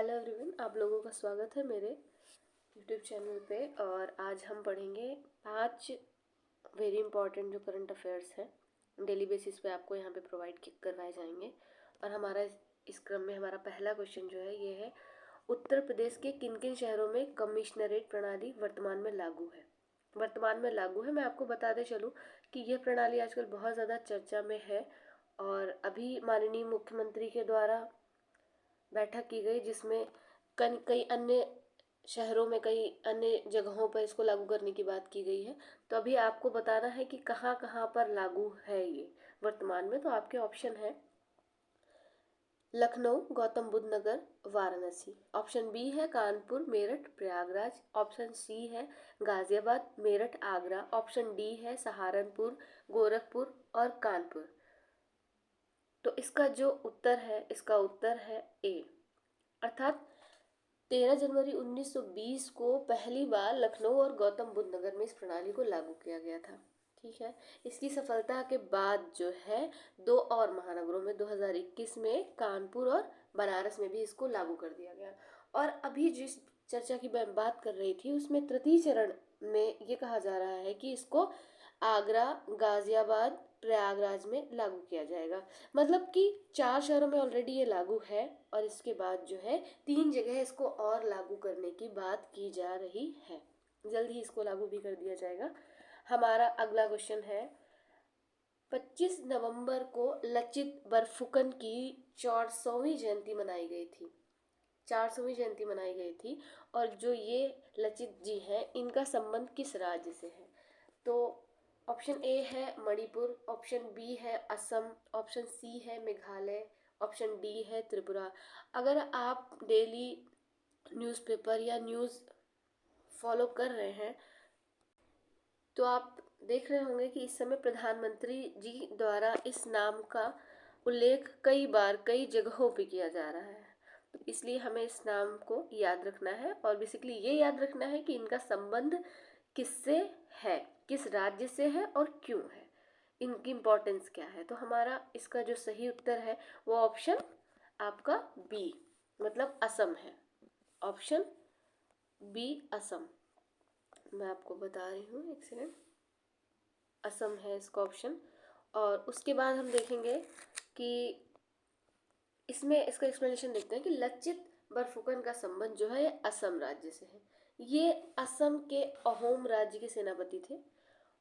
Hello everyone, आप लोगों का स्वागत है मेरे यूट्यूब चैनल पे। और आज हम पढ़ेंगे 5 वेरी इंपॉर्टेंट जो करंट अफेयर्स हैं, डेली बेसिस पे आपको यहाँ पे प्रोवाइड करवाए जाएंगे। और हमारा इस क्रम में हमारा पहला क्वेश्चन जो है ये है, उत्तर प्रदेश के किन किन शहरों में कमिश्नरेट प्रणाली वर्तमान में लागू है। वर्तमान में लागू है, मैं आपको बताते चलूँ कि यह प्रणाली आजकल बहुत ज़्यादा चर्चा में है। और अभी माननीय मुख्यमंत्री के द्वारा बैठक की गई, जिसमें कई अन्य शहरों में कई अन्य जगहों पर इसको लागू करने की बात की गई है। तो अभी आपको बताना है कि कहाँ कहाँ पर लागू है ये वर्तमान में। तो आपके ऑप्शन है लखनऊ, गौतम बुद्ध नगर, वाराणसी। ऑप्शन बी है कानपुर, मेरठ, प्रयागराज। ऑप्शन सी है गाजियाबाद, मेरठ, आगरा। ऑप्शन डी है सहारनपुर, गोरखपुर और कानपुर। तो इसका जो उत्तर है, इसका उत्तर है ए, अर्थात 13 जनवरी 1920 को पहली बार लखनऊ और गौतम बुद्ध नगर में इस प्रणाली को लागू किया गया था। ठीक है, इसकी सफलता के बाद जो है 2 और महानगरों में 2021 में कानपुर और बनारस में भी इसको लागू कर दिया गया। और अभी जिस चर्चा की मैं बात कर रही थी उसमें तृतीय चरण में ये कहा जा रहा है कि इसको आगरा, गाजियाबाद, प्रयागराज में लागू किया जाएगा। मतलब कि 4 शहरों में ऑलरेडी ये लागू है और इसके बाद जो है 3 जगह इसको और लागू करने की बात की जा रही है। जल्द ही इसको लागू भी कर दिया जाएगा। हमारा अगला क्वेश्चन है, 25 नवंबर को लचित बरफुकन की 400वीं जयंती मनाई गई थी। 400वीं जयंती मनाई गई थी। और जो ये लचित जी हैं, इनका संबंध किस राज्य से है? तो ऑप्शन ए है मणिपुर, ऑप्शन बी है असम, ऑप्शन सी है मेघालय, ऑप्शन डी है त्रिपुरा। अगर आप डेली न्यूज़पेपर या न्यूज़ फॉलो कर रहे हैं तो आप देख रहे होंगे कि इस समय प्रधानमंत्री जी द्वारा इस नाम का उल्लेख कई बार कई जगहों पे किया जा रहा है। तो इसलिए हमें इस नाम को याद रखना है और बेसिकली ये याद रखना है कि इनका संबंध किससे है, किस राज्य से है और क्यों है, इनकी इम्पोर्टेंस क्या है। तो हमारा इसका जो सही उत्तर है वो ऑप्शन आपका बी, मतलब असम है। ऑप्शन बी असम, मैं आपको बता रही हूँ, एक सेकेंड। असम है इसका ऑप्शन। और उसके बाद हम देखेंगे कि इसमें इसका एक्सप्लेनेशन देखते हैं कि लचित बरफुकन का संबंध जो है ये असम राज्य से है। ये असम के अहोम राज्य के सेनापति थे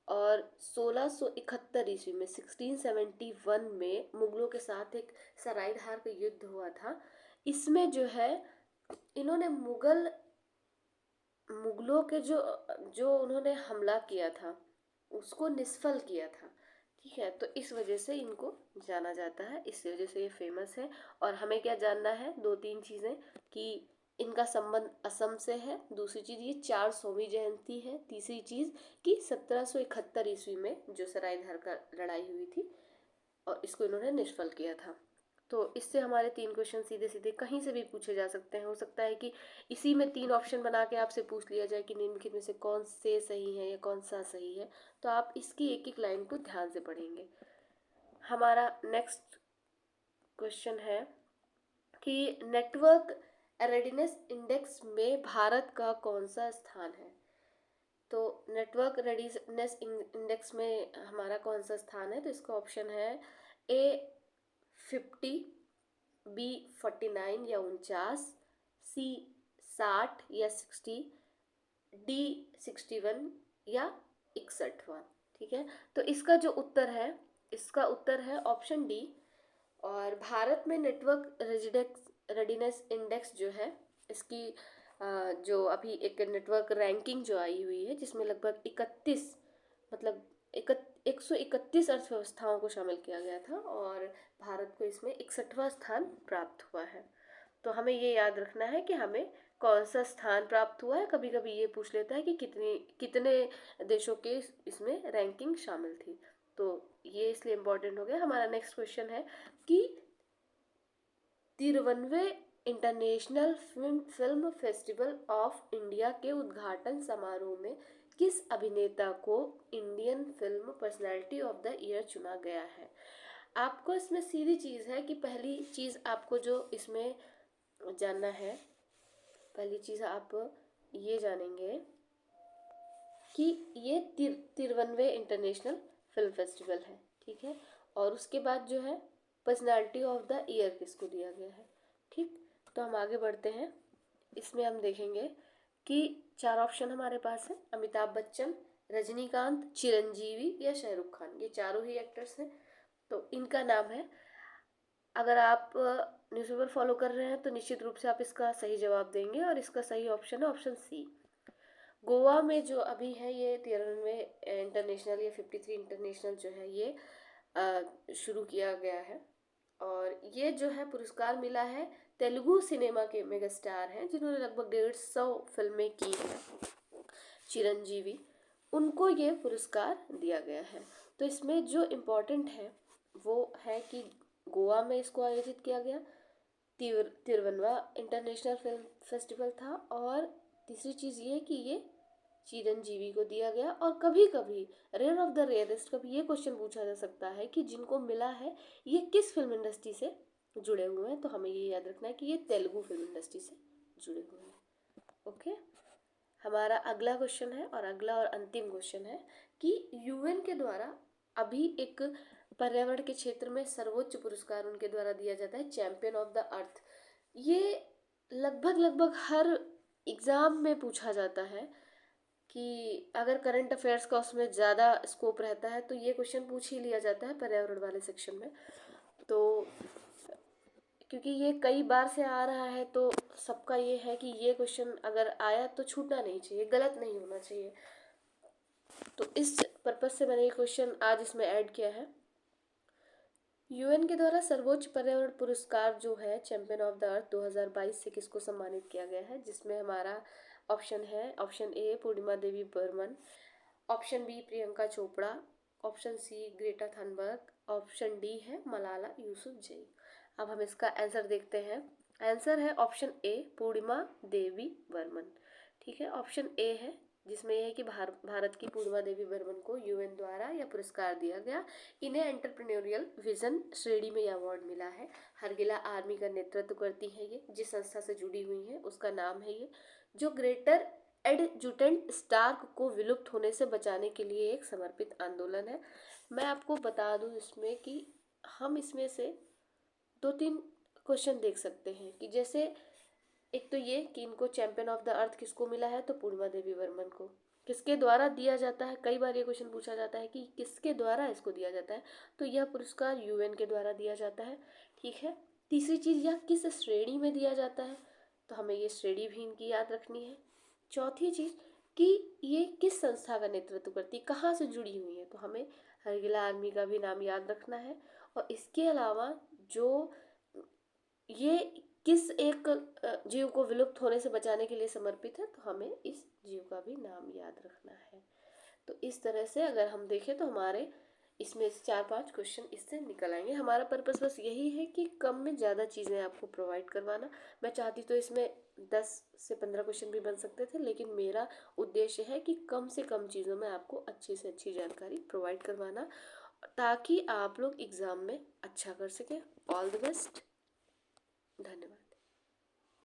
और 1671 ईस्वी में 1671 में मुगलों के साथ एक सरायधार का युद्ध हुआ था। इसमें जो है इन्होंने मुगलों के जो जो उन्होंने हमला किया था उसको निष्फल किया था। ठीक है, तो इस वजह से इनको जाना जाता है, इस वजह से ये फेमस है। और हमें क्या जानना है, 2-3 चीज़ें, कि इनका संबंध असम से है, दूसरी चीज़ ये 400वीं जयंती है, तीसरी चीज़ कि 1771 ईस्वी में जो सरायधार का लड़ाई हुई थी और इसको इन्होंने निष्फल किया था। तो इससे हमारे 3 क्वेश्चन सीधे सीधे कहीं से भी पूछे जा सकते हैं। हो सकता है कि इसी में 3 ऑप्शन बना के आपसे पूछ लिया जाए कि निम्नलिखित में से कौन से सही है या कौन सा सही है। तो आप इसकी एक एक लाइन को ध्यान से पढ़ेंगे। हमारा नेक्स्ट क्वेश्चन है कि नेटवर्क रेडीनेस इंडेक्स में भारत का कौन सा स्थान है। तो नेटवर्क रेडीनेस इंडेक्स में हमारा कौन सा स्थान है? तो इसका ऑप्शन है ए 50, बी 49 या 49, सी 60 या 60, डी 61 या 61। ठीक है, तो इसका जो उत्तर है, इसका उत्तर है ऑप्शन डी। और भारत में नेटवर्क रेडीनेस इंडेक्स जो है, इसकी जो अभी एक नेटवर्क रैंकिंग जो आई हुई है जिसमें लगभग 31, मतलब 131 अर्थव्यवस्थाओं को शामिल किया गया था और भारत को इसमें 61वां स्थान प्राप्त हुआ है। तो हमें ये याद रखना है कि हमें कौन सा स्थान प्राप्त हुआ है। कभी कभी ये पूछ लेता है कि कितने देशों के इसमें रैंकिंग शामिल थी। तो ये इसलिए इम्पोर्टेंट हो गया। हमारा नेक्स्ट क्वेश्चन है कि 53वें international film festival of India के उद्घाटन समारोह में किस अभिनेता को Indian film personality of the year चुना गया है। आपको इसमें सीधी चीज़ है कि पहली चीज़ आपको जो इसमें जानना है पहली चीज़ आप ये जानेंगे कि ये 93वें इंटरनेशनल फिल्म फेस्टिवल है, ठीक है। और उसके बाद जो है पर्सनालिटी ऑफ द ईयर किसको दिया गया है, ठीक। तो हम आगे बढ़ते हैं। इसमें हम देखेंगे कि 4 ऑप्शन हमारे पास है, अमिताभ बच्चन, रजनीकांत, चिरंजीवी या शाहरुख खान। ये चारों ही एक्टर्स हैं। तो इनका नाम है। अगर आप न्यूज़पेपर फॉलो कर रहे हैं तो निश्चित रूप से आप इसका सही जवाब देंगे, और इसका सही ऑप्शन है ऑप्शन सी। गोवा में जो अभी है ये 93वें इंटरनेशनल या 53 इंटरनेशनल जो है ये शुरू किया गया है। और ये जो है पुरस्कार मिला है तेलुगु सिनेमा के मेगा स्टार हैं जिन्होंने लगभग 150 फिल्में की हैं, चिरंजीवी, उनको ये पुरस्कार दिया गया है। तो इसमें जो इम्पोर्टेंट है वो है कि गोवा में इसको आयोजित किया गया, 53वां इंटरनेशनल फिल्म फेस्टिवल था, और तीसरी चीज़ ये कि ये चिरंजीवी को दिया गया। और कभी कभी रेयर ऑफ द रेयरेस्ट कभी ये क्वेश्चन पूछा जा सकता है कि जिनको मिला है ये किस फिल्म इंडस्ट्री से जुड़े हुए हैं, तो हमें ये याद रखना है कि ये तेलुगु फिल्म इंडस्ट्री से जुड़े हुए हैं। ओके, हमारा अगला क्वेश्चन है, और अगला और अंतिम क्वेश्चन है कि यूएन के द्वारा अभी एक पर्यावरण के क्षेत्र में सर्वोच्च पुरस्कार उनके द्वारा दिया जाता है चैंपियन ऑफ द अर्थ। ये लगभग हर एग्ज़ाम में पूछा जाता है कि अगर करंट अफेयर्स का उसमें ज़्यादा स्कोप रहता है तो ये क्वेश्चन पूछ ही लिया जाता है पर्यावरण वाले सेक्शन में। तो क्योंकि ये कई बार से आ रहा है तो सबका ये है कि ये क्वेश्चन अगर आया तो छूटना नहीं चाहिए, गलत नहीं होना चाहिए। तो इस पर्पज़ से मैंने ये क्वेश्चन आज इसमें ऐड किया है। यूएन के द्वारा सर्वोच्च पर्यावरण पुरस्कार जो है चैंपियन ऑफ द अर्थ 2022 से किसको सम्मानित किया गया है, जिसमें हमारा ऑप्शन है, option A Purnima Devi Barman, option B Priyanka Chopra, option C Greta Thunberg, option D है मलाला यूसुफजई। अब हम इसका आंसर देखते हैं। आंसर है ऑप्शन ए पूर्णिमा देवी बर्मन, ठीक है। ऑप्शन ए है जिसमें यह है कि भारत की पूर्णिमा देवी बर्मन को यूएन द्वारा यह पुरस्कार दिया गया। इन्हें एंटरप्रेन्योरियल विजन श्रेणी में यह अवार्ड मिला है। हरगिला आर्मी का नेतृत्व करती है ये, जिस संस्था से जुड़ी हुई है उसका नाम है ये, जो ग्रेटर एडजुटेंट स्टार्क को विलुप्त होने से बचाने के लिए एक समर्पित आंदोलन है। मैं आपको बता दूं इसमें कि हम इसमें से 2-3 क्वेश्चन देख सकते हैं कि जैसे एक तो ये कि इनको चैंपियन ऑफ द अर्थ किसको मिला है, तो पूर्णिमा देवी वर्मन को। किसके द्वारा दिया जाता है, कई बार ये क्वेश्चन पूछा जाता है कि किसके द्वारा इसको दिया जाता है, तो यह पुरस्कार यूएन के द्वारा दिया जाता है, ठीक है। तीसरी चीज़, यह किस श्रेणी में दिया जाता है, तो हमें ये श्रेणी भी इनकी याद रखनी है। चौथी चीज़ कि ये किस संस्था का नेतृत्व करती है, कहाँ से जुड़ी हुई है, तो हमें हरगिला आर्मी का भी नाम याद रखना है। और इसके अलावा जो ये किस एक जीव को विलुप्त होने से बचाने के लिए समर्पित है, तो हमें इस जीव का भी नाम याद रखना है। तो इस तरह से अगर हम देखें तो हमारे इसमें से 4-5 क्वेश्चन इससे निकल आएंगे। हमारा पर्पस बस यही है कि कम में ज़्यादा चीज़ें आपको प्रोवाइड करवाना। मैं चाहती तो इसमें 10 से 15 क्वेश्चन भी बन सकते थे, लेकिन मेरा उद्देश्य है कि कम से कम चीज़ों में आपको अच्छी से अच्छी जानकारी प्रोवाइड करवाना, ताकि आप लोग एग्ज़ाम में अच्छा कर सकें। ऑल द बेस्ट, धन्यवाद।